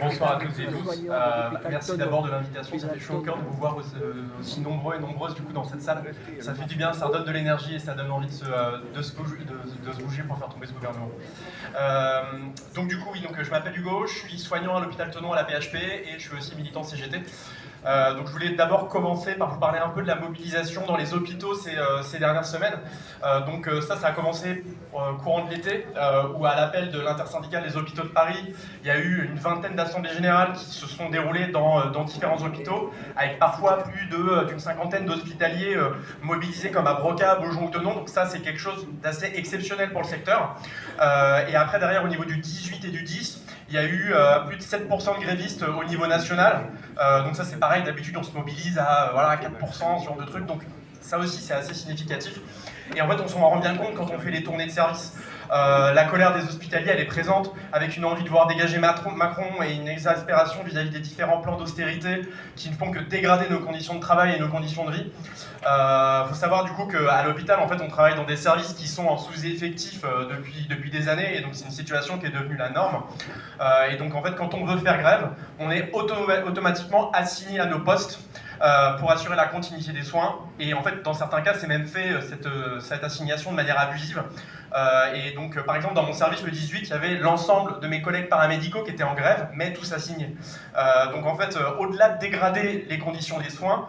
Bonsoir à toutes et tous. Merci d'abord de l'invitation. Ça fait chaud au cœur de vous voir aussi nombreux et nombreuses du coup dans cette salle. Ça fait du bien, ça redonne de l'énergie et ça donne envie de se bouger pour faire tomber ce gouvernement. Donc du coup, oui, je m'appelle Hugo, je suis soignant à l'hôpital Thonon à la PHP et je suis aussi militant CGT. Donc je voulais d'abord commencer par vous parler un peu de la mobilisation dans les hôpitaux ces dernières semaines. Ça a commencé courant de l'été, où à l'appel de l'intersyndicale des hôpitaux de Paris, il y a eu une vingtaine d'assemblées générales qui se sont déroulées dans différents hôpitaux, avec parfois plus d'une cinquantaine d'hospitaliers mobilisés comme à Broca, Beaujon ou Thonon. Donc ça, c'est quelque chose d'assez exceptionnel pour le secteur. Et après, derrière, au niveau du 18 et du 10, il y a eu plus de 7% de grévistes au niveau national. Donc ça, c'est pareil, d'habitude, on se mobilise à 4%, ce genre de trucs. Donc ça aussi, c'est assez significatif. Et en fait, on s'en rend bien compte quand on fait les tournées de service. La colère des hospitaliers, elle est présente, avec une envie de voir dégager Macron et une exaspération vis-à-vis des différents plans d'austérité qui ne font que dégrader nos conditions de travail et nos conditions de vie. Faut savoir du coup qu'à l'hôpital, en fait, on travaille dans des services qui sont en sous-effectif depuis des années, et donc c'est une situation qui est devenue la norme. Et donc en fait, quand on veut faire grève, on est automatiquement assigné à nos postes pour assurer la continuité des soins. Et en fait, dans certains cas, c'est même fait cette assignation de manière abusive. Et donc, par exemple, dans mon service, le 18, il y avait l'ensemble de mes collègues paramédicaux qui étaient en grève, mais tous assignés. Donc en fait, au-delà de dégrader les conditions des soins,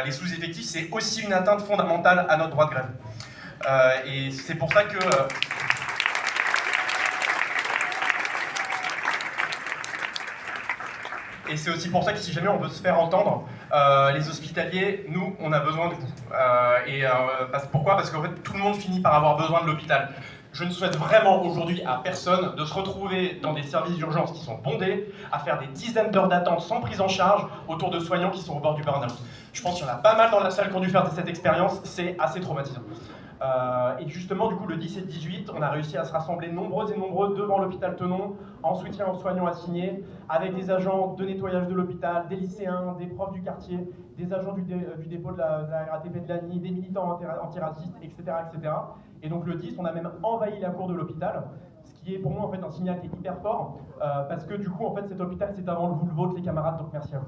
les sous-effectifs, c'est aussi une atteinte fondamentale à notre droit de grève. Et c'est pour ça que... Et c'est aussi pour ça que si jamais on veut se faire entendre, les hospitaliers, nous, on a besoin de vous. Pourquoi ? Parce qu'en fait, tout le monde finit par avoir besoin de l'hôpital. Je ne souhaite vraiment aujourd'hui à personne de se retrouver dans des services d'urgence qui sont bondés, à faire des dizaines d'heures d'attente sans prise en charge autour de soignants qui sont au bord du burn-out. Je pense qu'il y en a pas mal dans la salle qui ont dû faire cette expérience, c'est assez traumatisant. Et justement, du coup, le 10 et le 18, on a réussi à se rassembler nombreuses et nombreux devant l'hôpital Thonon, en soutien aux soignants assignés, avec des agents de nettoyage de l'hôpital, des lycéens, des profs du quartier, des agents du dépôt de la RATP de l'ANI, des militants antiracistes, etc., etc. Et donc le 10, on a même envahi la cour de l'hôpital, ce qui est pour moi en fait un signal qui est hyper fort, parce que du coup, en fait, cet hôpital, c'est avant vous le vôtre, les camarades, donc merci à vous.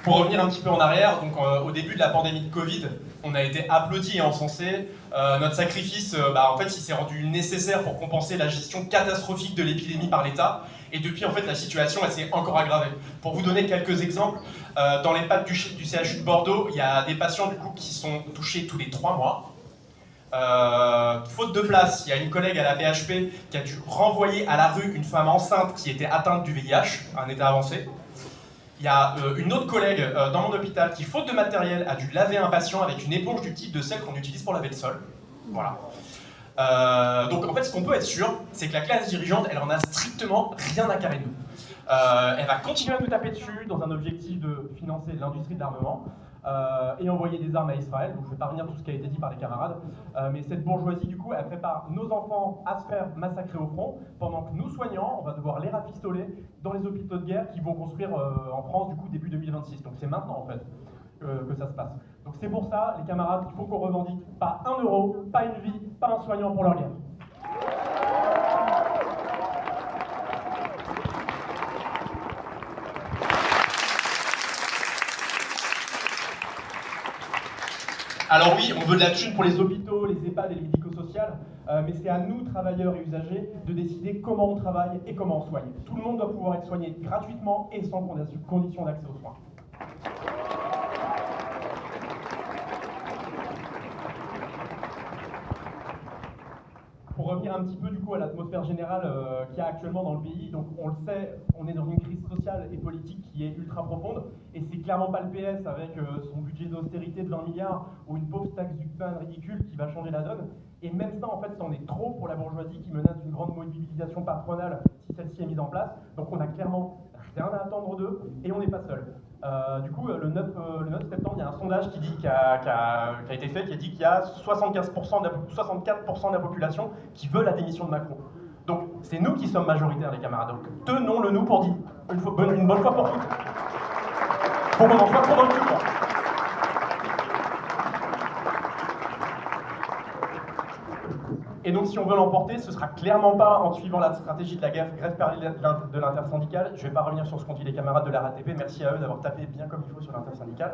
Pour revenir un petit peu en arrière, donc au début de la pandémie de Covid, on a été applaudis et encensés. Notre sacrifice, en fait, il s'est rendu nécessaire pour compenser la gestion catastrophique de l'épidémie par l'État. Et depuis, en fait, la situation, elle s'est encore aggravée. Pour vous donner quelques exemples, dans les PAD du CHU de Bordeaux, il y a des patients du coup qui sont touchés tous les 3 mois. Faute de place, il y a une collègue à la PHP qui a dû renvoyer à la rue une femme enceinte qui était atteinte du VIH, à un état avancé. Il y a une autre collègue dans mon hôpital qui, faute de matériel, a dû laver un patient avec une éponge du type de celle qu'on utilise pour laver le sol. Voilà. Donc en fait, ce qu'on peut être sûr, c'est que la classe dirigeante, elle en a strictement rien à carrer de nous. Elle va continuer à nous taper dessus dans un objectif de financer l'industrie de l'armement et envoyer des armes à Israël. Donc je ne vais pas revenir sur tout ce qui a été dit par les camarades, mais cette bourgeoisie, du coup, elle prépare nos enfants à se faire massacrer au front, pendant que nous, soignants, on va devoir les rafistoler dans les hôpitaux de guerre qui vont construire en France, du coup, début 2026. Donc c'est maintenant, en fait, que ça se passe. Donc c'est pour ça, les camarades, qu'il faut qu'on revendique pas 1 euro, pas une vie, pas un soignant pour leur guerre. Alors oui, on veut de la thune pour les hôpitaux, les EHPAD et les médico-sociales, mais c'est à nous, travailleurs et usagers, de décider comment on travaille et comment on soigne. Tout le monde doit pouvoir être soigné gratuitement et sans condition d'accès aux soins. Pour revenir un petit peu du coup à l'atmosphère générale qu'il y a actuellement dans le pays, donc on le sait, on est dans une crise sociale et politique qui est ultra profonde, et c'est clairement pas le PS avec son budget d'austérité de 20 milliards ou une pauvre taxe du pain ridicule qui va changer la donne. Et même ça, en fait, c'en est trop pour la bourgeoisie qui menace d'une grande mobilisation patronale si celle-ci est mise en place. Donc on a clairement rien à attendre d'eux, et on n'est pas seul. Du coup, le 9 septembre, il y a un sondage qui a été fait, qui a dit qu'il y a 64% de la population qui veut la démission de Macron. Donc, c'est nous qui sommes majoritaires, les camarades. Donc, tenons-le nous pour dire, une bonne fois pour toutes. Pour qu'on en soit convaincus, quoi. Et donc si on veut l'emporter, ce sera clairement pas en suivant la stratégie de la grève de l'intersyndicale. Je ne vais pas revenir sur ce qu'ont dit les camarades de la RATP, merci à eux d'avoir tapé bien comme il faut sur l'intersyndicale.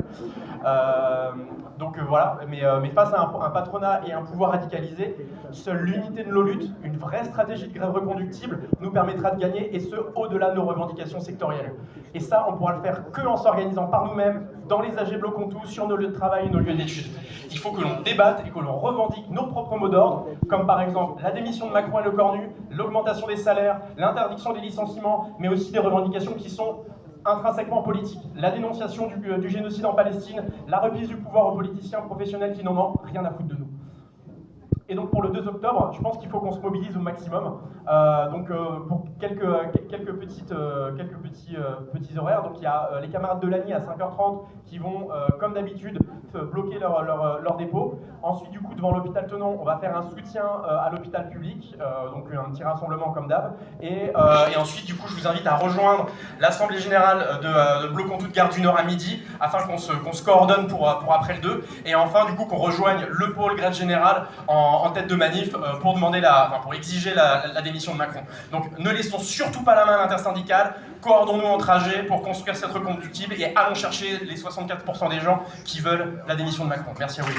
Voilà, mais face à un patronat et un pouvoir radicalisé, seule l'unité de nos luttes, une vraie stratégie de grève reconductible, nous permettra de gagner, et ce, au-delà de nos revendications sectorielles. Et ça, on pourra le faire que en s'organisant par nous-mêmes, dans les AG Bloquons Tout, sur nos lieux de travail et nos lieux d'études. Il faut que l'on débatte et que l'on revendique nos propres mots d'ordre, comme par exemple la démission de Macron et Le Cornu, l'augmentation des salaires, l'interdiction des licenciements, mais aussi des revendications qui sont intrinsèquement politiques. La dénonciation du génocide en Palestine, la reprise du pouvoir aux politiciens professionnels qui n'en ont rien à foutre de nous. Et donc pour le 2 octobre, je pense qu'il faut qu'on se mobilise au maximum. Pour quelques petits horaires, donc il y a les camarades de l'ANI à 5h30 qui vont, comme d'habitude, bloquer leur dépôt. Ensuite, du coup, devant l'hôpital Tenon, on va faire un soutien à l'hôpital public, donc un petit rassemblement comme d'hab. Et ensuite, du coup, je vous invite à rejoindre l'Assemblée Générale de Bloquons Tout de Gare du Nord à midi, afin qu'on se coordonne pour après le 2. Et enfin, du coup, qu'on rejoigne le pôle grève générale en tête de manif pour demander pour exiger la démission de Macron. Donc ne laissons surtout pas la main à l'intersyndicale, coordonnons en trajet pour construire cette reconductible et allons chercher les 64% des gens qui veulent la démission de Macron. Merci à vous.